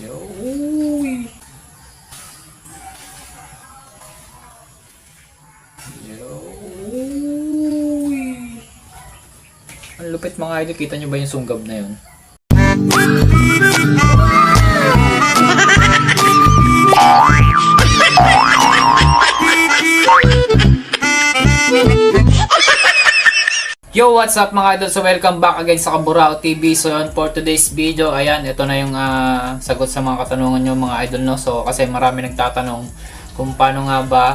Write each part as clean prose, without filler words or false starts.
Yoy! Yoy! Ang lupit mga idol, kita nyo ba yung sunggab na yun? Yo, what's up mga idol? So welcome back again sa Kaburao TV. So yun, for today's video, ayan, ito na yung sagot sa mga katanungan nyo mga idol, no? So kasi marami nagtatanong kung paano nga ba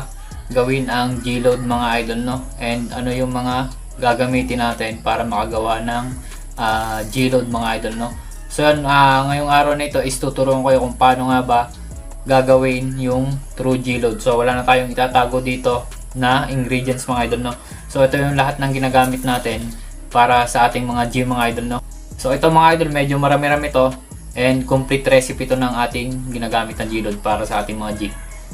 gawin ang G-load mga idol, no? And ano yung mga gagamitin natin para makagawa ng G-load mga idol, no? So yun, ngayong araw na ito is tuturuan ko kayo kung paano nga ba gagawin yung true G-load. So wala na tayong itatago dito na ingredients mga idol, no? So ito yung lahat ng ginagamit natin para sa ating mga G mga idol, no? So ito mga idol, medyo marami-rami to and complete recipe to ng ating ginagamit na G-load para sa ating mga G.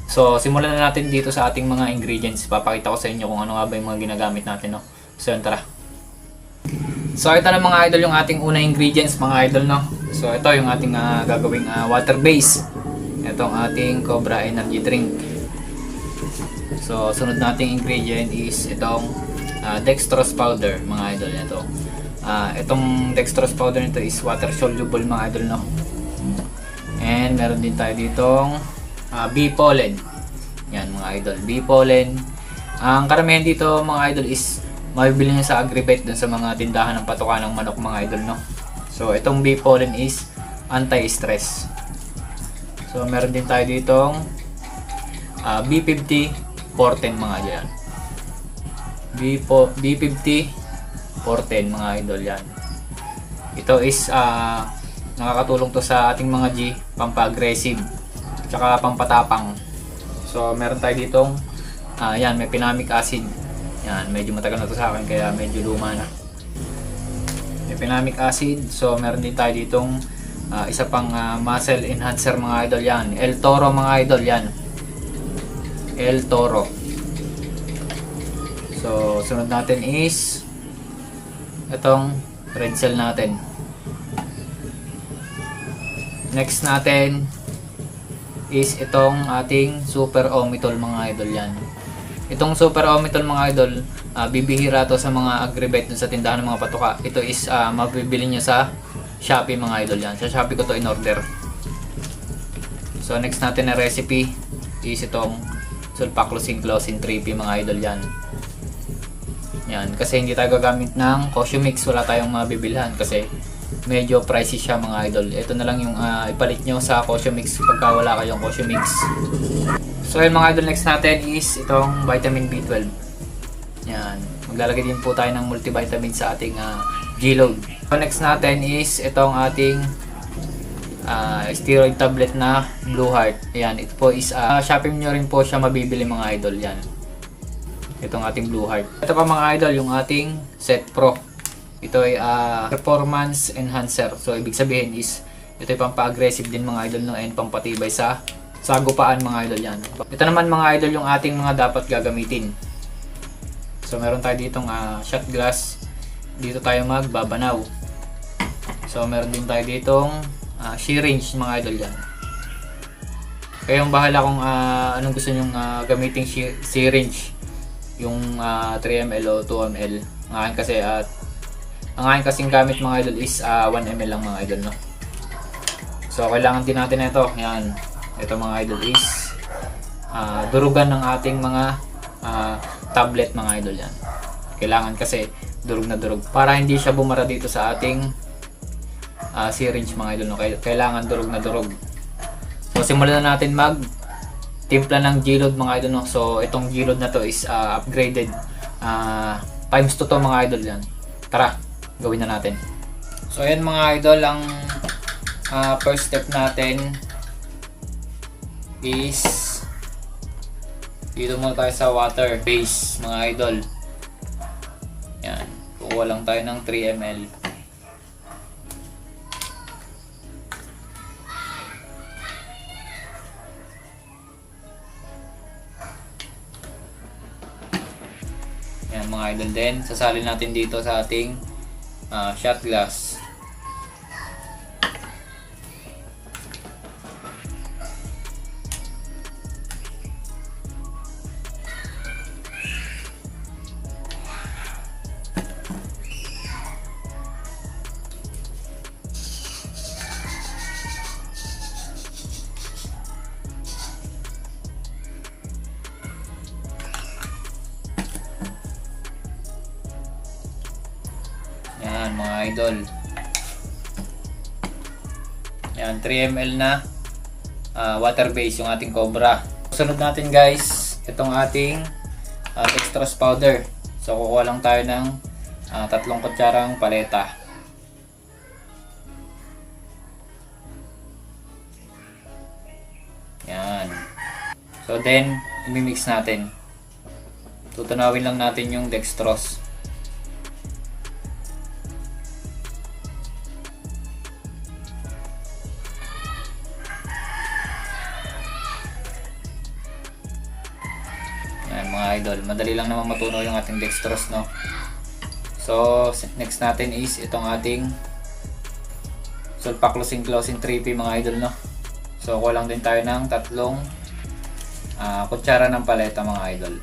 So simulan na natin dito sa ating mga ingredients. Papakita ko sa inyo kung ano nga ba yung mga ginagamit natin, no? So yun, tara. So ito na mga idol yung ating unang ingredients mga idol, no? So ito yung ating gagawing water base. Itong ating Cobra Energy Drink. So sunod nating ingredient is itong dextrose powder mga idol. Itong dextrose powder nito is water soluble mga idol, no? And meron din tayo ditong bee pollen. Yan mga idol, bee pollen. Ang karamihan dito mga idol is mabibili nyo sa Agribet dun sa mga tindahan ng patukan ng manok mga idol, no? So itong bee pollen is anti-stress. So meron din tayo ditong B50 410 mga idol yan. B50 410 mga idol yan. Ito is nakakatulong to sa ating mga G, pampa-aggressive tsaka pampatapang. So meron tayo ditong yan, may pinamic acid. Yan, medyo matagal na to sa akin kaya medyo luma na. May pinamic acid. So meron din tayo ditong isa pang muscle enhancer mga idol yan. El Toro mga idol yan. El Toro. So sunod natin is itong red cell natin. Next natin is itong ating super omitol mga idol yan. Itong super omitol mga idol, bibihira to sa mga Agribet dun sa tindahan ng mga patuka. Ito is mabibili nyo sa Shopee mga idol yan. Sa Shopee ko to in order. So next natin na recipe is itong sulfaclosin closin 3P mga idol yan. Yan, kasi hindi tayo gagamit ng Cosio Mix, wala tayong mabibilhan kasi medyo pricey siya mga idol. Ito na lang yung ipalit nyo sa Cosio Mix pagka wala kayong Cosio Mix. So yun mga idol, next natin is itong vitamin B12. Yan, maglalagay din po tayo ng multivitamin sa ating G-load. So next natin is itong ating steroid tablet na Blue Heart. Ayan, ito po is Shopee nyo rin po siya mabibili mga idol yan. Itong ating Blue Heart. Ito pa mga idol, yung ating Set Pro. Ito ay performance enhancer. So ibig sabihin is ito ay pampa-aggressive din mga idol, no? And pampatibay sa sagupaan mga idol yan. Ito naman mga idol yung ating mga dapat gagamitin. So meron tayo ditong shot glass. Dito tayo magbabanaw. So meron din tayo ditong syringe mga idol yan. Kayong bahala kung anong gusto nyong gamiting syringe, yung 3ml o 2ml. Ang akin kasing gamit mga idol is 1ml lang mga idol, no? So kailangan din natin ito. Yan, ito mga idol is durugan ng ating mga tablet mga idol yan. Kailangan kasi durug na durug para hindi siya bumara dito sa ating syringe mga idol, no? Kailangan durog na durog. So simulan na natin mag timpla ng G-load mga idol, no? So itong G-load na to is upgraded times 2 to mga idol yan. Tara, gawin na natin. So ayan mga idol, ang first step natin is dito muna tayo sa water base mga idol. Yan, kukuha lang tayo ng 3ml. Yan mga idol, din sasalin natin dito sa ating shot glass. Yan mga idol. Yan, 3 ml na water base yung ating Cobra. Sunod natin guys, itong ating dextrose powder. So kukuha lang tayo ng 3 kutsarang paleta. Yan. So then, i-mix natin. Tutunawin lang natin yung dextrose. Yan mga idol, madali lang naman matunaw yung ating dextrose, no? So, next natin is itong ating sulfaclosine 3P mga idol, no? So, kuha lang din tayo ng 3 kutsara ng paleta mga idol.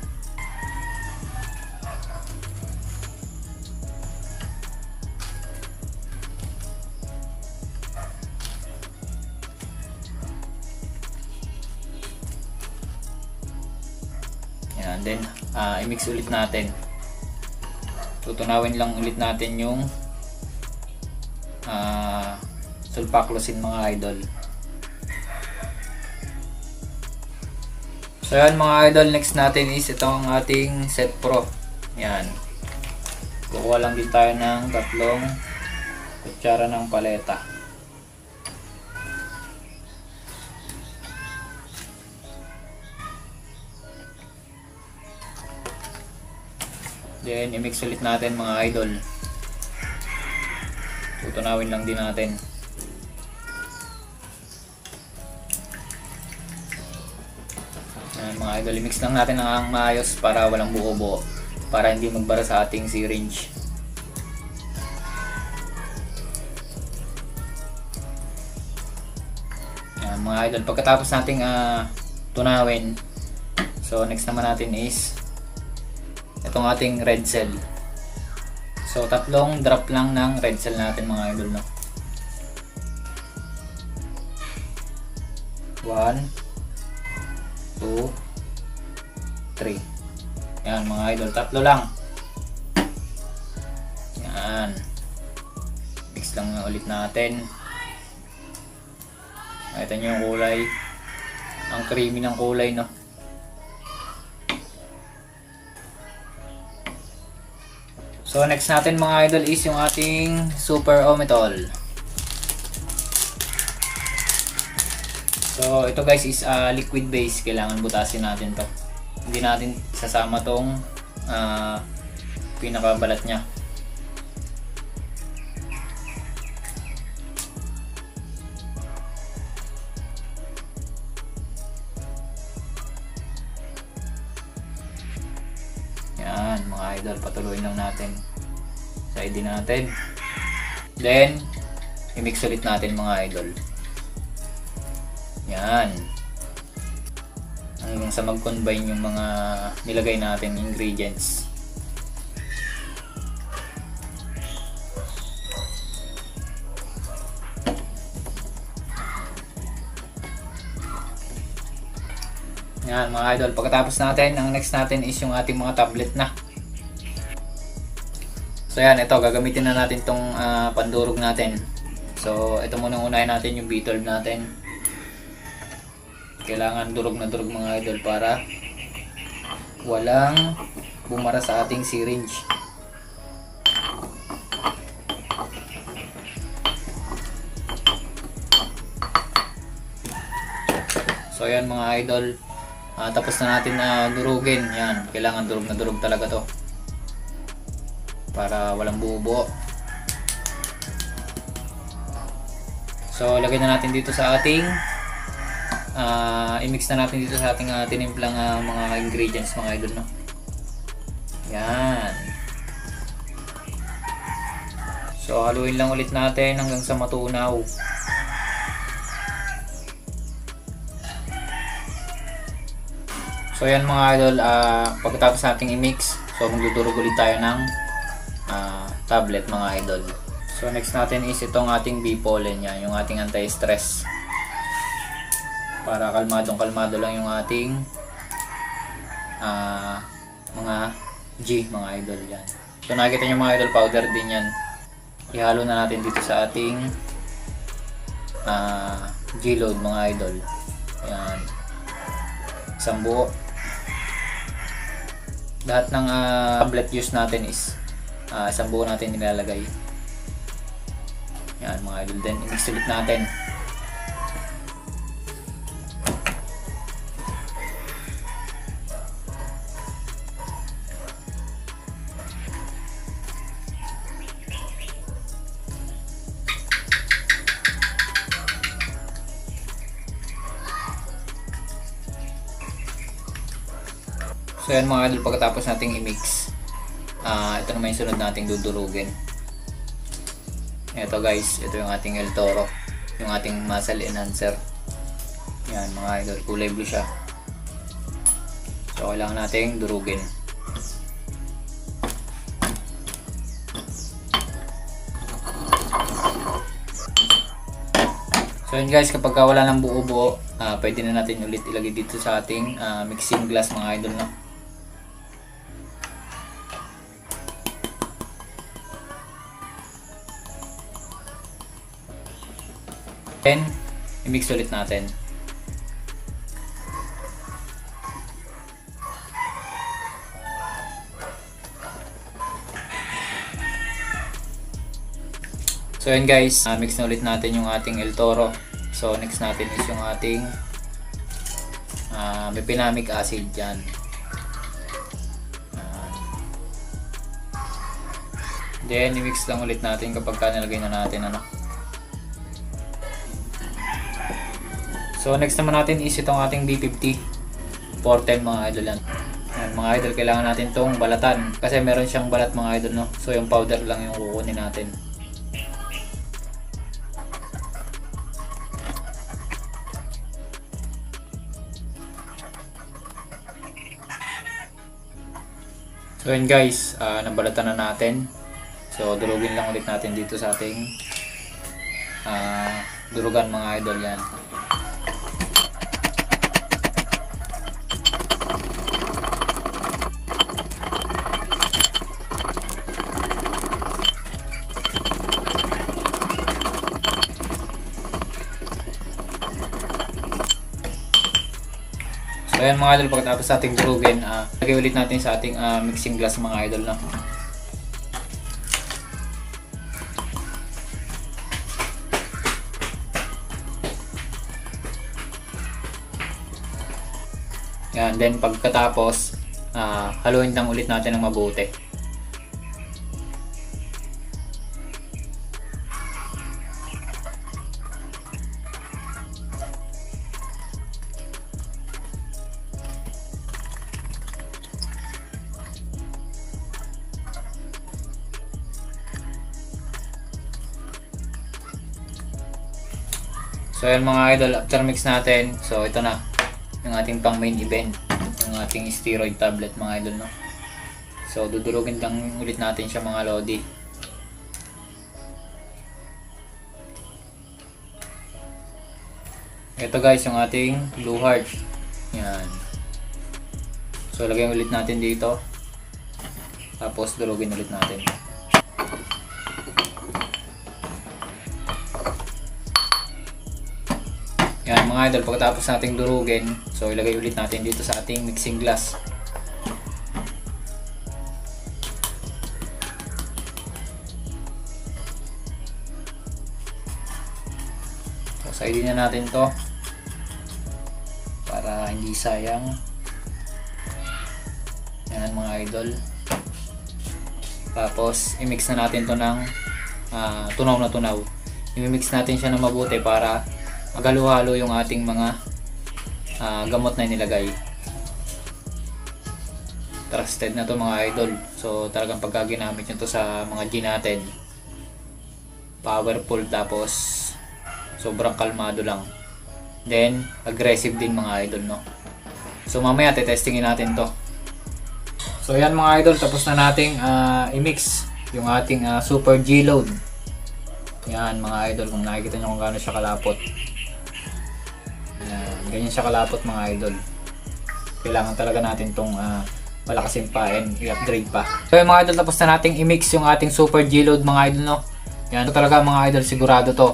Yan, then i-mix ulit natin. Tutunawin lang ulit natin yung sulfaclosine mga idol. So yan mga idol, next natin is itong ating Set Pro. Yan. Kukuha lang din tayo ng 3 kutsara ng paleta. Then i-mix ulit natin mga idol. Tutunawin lang din natin. Yan mga idol, i-mix lang natin ang maayos para walang buo-buo, para hindi magbara sa ating syringe. Yan mga idol, pagkatapos nating tunawin, so next naman natin is itong ating red cell. So 3 drop lang ng red cell natin mga idol, no? 1 2 3. Yan mga idol, 3 lang. Yan. Mix lang ulit natin. Nakita nyo yung kulay. Ang creamy ng kulay, no? So next natin mga idol is yung ating Super Ometol. So ito guys is liquid base, kailangan butasin natin to. Hindi natin sasama tong pinakabalat nya. Yan mga idol, patuloy lang natin. Side natin. Then i-mix ulit natin mga idol. Yan. Hanggang sa mag-combine yung mga nilagay natin ingredients. Yan mga idol, pagkatapos natin, ang next natin is yung ating mga tablet na. So yan, ito gagamitin na natin tong pandurog natin. So ito muna, unahin natin yung B12 natin. Kailangan durog na durog mga idol para walang bumara sa ating syringe. So yan mga idol, tapos na natin na durugin. Yan, kailangan durog na durog talaga to para walang buo-buo. So lagay na natin dito sa ating i-mix na natin dito sa ating tinimplang mga ingredients mga idol, no? Yan. So haluin lang ulit natin hanggang sa matunaw. So yan mga idol, pagkatapos nating i-mix, so magdudurog ulit tayo ng tablet mga idol. So next natin is itong ating B-Pollen, yan, yung ating anti-stress. Para kalmadong-kalmado lang yung ating mga G mga idol yan. So nakikita nyo mga idol, powder din yan. ihalo na natin dito sa ating G-load mga idol. Ayan. Isang buo. Lahat ng tablet use natin is isang buo natin nilalagay. Ayan mga idol. Then i-mix ulit natin. So yan mga idol, pagkatapos nating i-mix, ito naman yung sunod nating dudurugin. Ito guys, ito yung ating El Toro, yung ating muscle enhancer. Yan mga idol, kulay blue siya. So kailangan nating durugin. So yun guys, kapag wala ng buo-buo, pwede na natin ulit ilagay dito sa ating mixing glass mga idol, no? Then, i-mix ulit natin. So yun guys, mix na ulit natin yung ating El Toro. So next natin is yung ating mefenamic acid dyan. Then i-mix lang ulit natin kapag nalagay na natin ano. So next naman natin is itong ating B50 410 mga idol yan. Ayan, mga idol, kailangan natin itong balatan kasi meron siyang balat mga idol, no? So yung powder lang yung kukunin natin. So yun guys, nabalatan na natin. So durugin lang ulit natin dito sa ating durugan mga idol yan. So ayan mga idol, pagkatapos sa ating durugin, lagay ulit natin sa ating mixing glass mga idol, no? Yan, then pagkatapos, haluin lang ulit natin ng mabuti. So ayan mga idol, after mix natin, so ito na yung ating pang main event, yung ating steroid tablet mga idol, no? So dudurugin lang ulit natin siya mga lodi. Ito guys yung ating blue heart. Yan. So lagyan ulit natin dito. Tapos durugin ulit natin. Yan mga idol, pagkatapos nating durugin, so ilagay ulit natin dito sa ating mixing glass. So saidin na natin to para hindi sayang. Yan mga idol. Tapos i-mix na natin to ng tunaw na tunaw. I-mix natin siya ng mabuti para maghalo-halo yung ating mga gamot na nilagay. Trusted na to mga idol. So talagang pagka ginamit nyo to sa mga G natin, powerful, tapos sobrang kalmado lang. Then aggressive din mga idol, no? So mamaya testingin natin to. So yan mga idol, tapos na nating i-mix yung ating super G-load. Yan mga idol, kung nakikita nyo kung gaano siya kalapot. Ganyan siya kalapot mga idol. Kailangan talaga natin itong palakasin pa and i-upgrade pa. So yung mga idol, tapos na nating i-mix yung ating super G-load mga idol, no? Yan, ito talaga mga idol, sigurado to.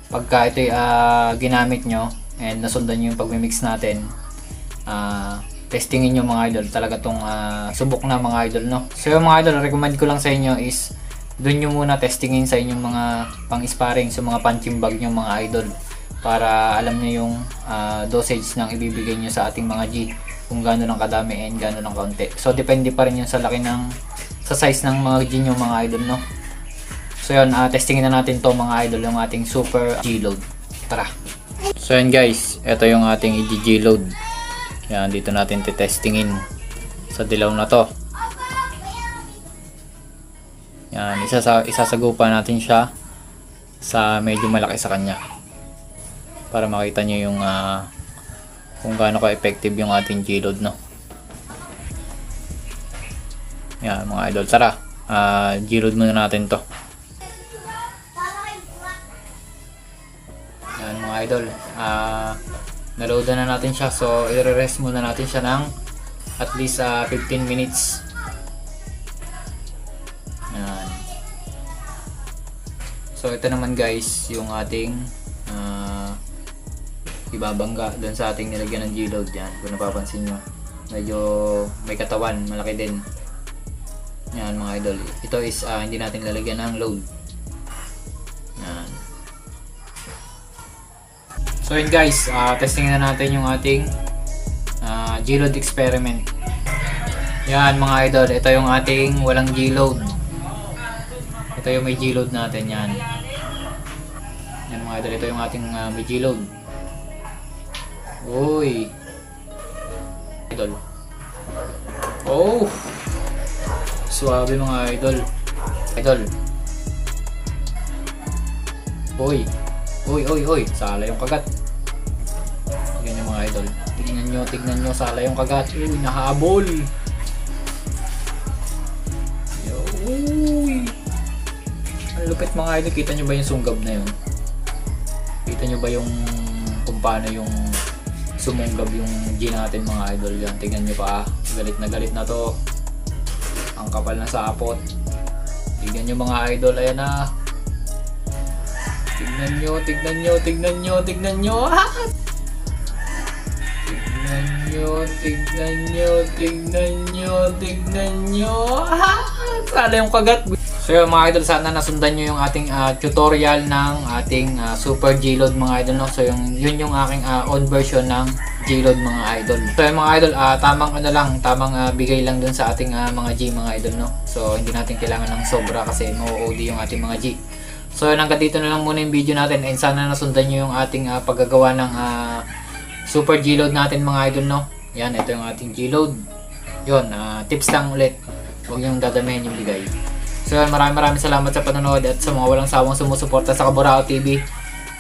Pagka ito ginamit nyo and nasundan nyo yung pagmimix natin, testingin nyo mga idol, talaga tong subok na mga idol, no? So yung mga idol, recommend ko lang sa inyo is dun nyo muna testingin sa inyong mga pang-sparring, sa mga punching bag nyo mga idol, para alam nyo yung dosage ng ibibigay nyo sa ating mga G, kung gaano lang kadami and gaano lang kaunti. So depende pa rin yun sa laki sa size ng mga G nyo mga idol, no? So yun, testingin na natin to mga idol, yung ating super G-load. Tara! So yun guys, ito yung ating G-load. Yan, dito natin testingin sa dilaw na to. Yan, isasagupa natin siya sa medyo malaki sa kanya, para makita nyo yung kung gaano ka-effective yung ating G-load, no? Yan mga idol, tara, G-load muna natin to. Yan mga idol, naload na natin siya, so i-rest muna natin siya ng at least 15 minutes. Yan. So ito naman guys yung ating ibabangga doon sa ating nilagyan ng G-load. Yan, kung napapansin nyo, medyo may katawan, malaki din. Yan mga idol, ito is hindi natin lalagyan ng load. Yan. So yun guys, testing na natin yung ating G-load experiment. Yan mga idol, ito yung ating walang G-load. Ito yung may G-load natin, yan. Yan mga idol, ito yung ating may G-load. Uy! Idol. Oh! Suwabe mga idol. Idol. Uy! Uy! Sala yung kagat. Tignan nyo mga idol. Tignan nyo, sala yung kagat. Uy, nahabol. Uy! Ang lupit mga idol. Kita nyo ba yung sunggab na yun? Kita nyo ba yung kung paano yung sumunggab yung G natin mga idol? Yan, tignan nyo pa. Galit na to. Ang kapal na sapot. Tignan nyo mga idol. Ayan na. Tignan nyo. Tignan nyo. Sana yung kagat. So yun mga idol, sana nasundan nyo yung ating tutorial ng ating super G-load mga idol, no? So yun yung aking own version ng G-load mga idol. So yun mga idol, tamang bigay lang dun sa ating mga G mga idol, no? So hindi natin kailangan ng sobra kasi mo-OD yung ating mga G. So yun, hanggang dito na lang muna yung video natin, and sana nasundan nyo yung ating paggagawa ng super G-load natin mga idol, no? Yan, ito yung ating G-load. Yun, tips lang ulit, huwag yung dadamihin yung bigay. So yun, maraming salamat sa panonood at sa mga walang sawang sumusuporta sa Kaburao TV.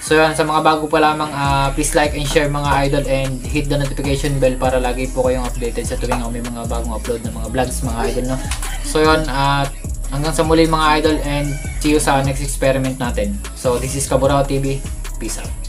So yun, sa mga bago pa lamang, please like and share mga idol, and hit the notification bell para lagi po kayong updated sa tuwing may mga bagong upload ng mga vlogs mga idol, no? So yun, hanggang sa muli mga idol, and see you sa next experiment natin. So this is Kaburao TV. Peace out.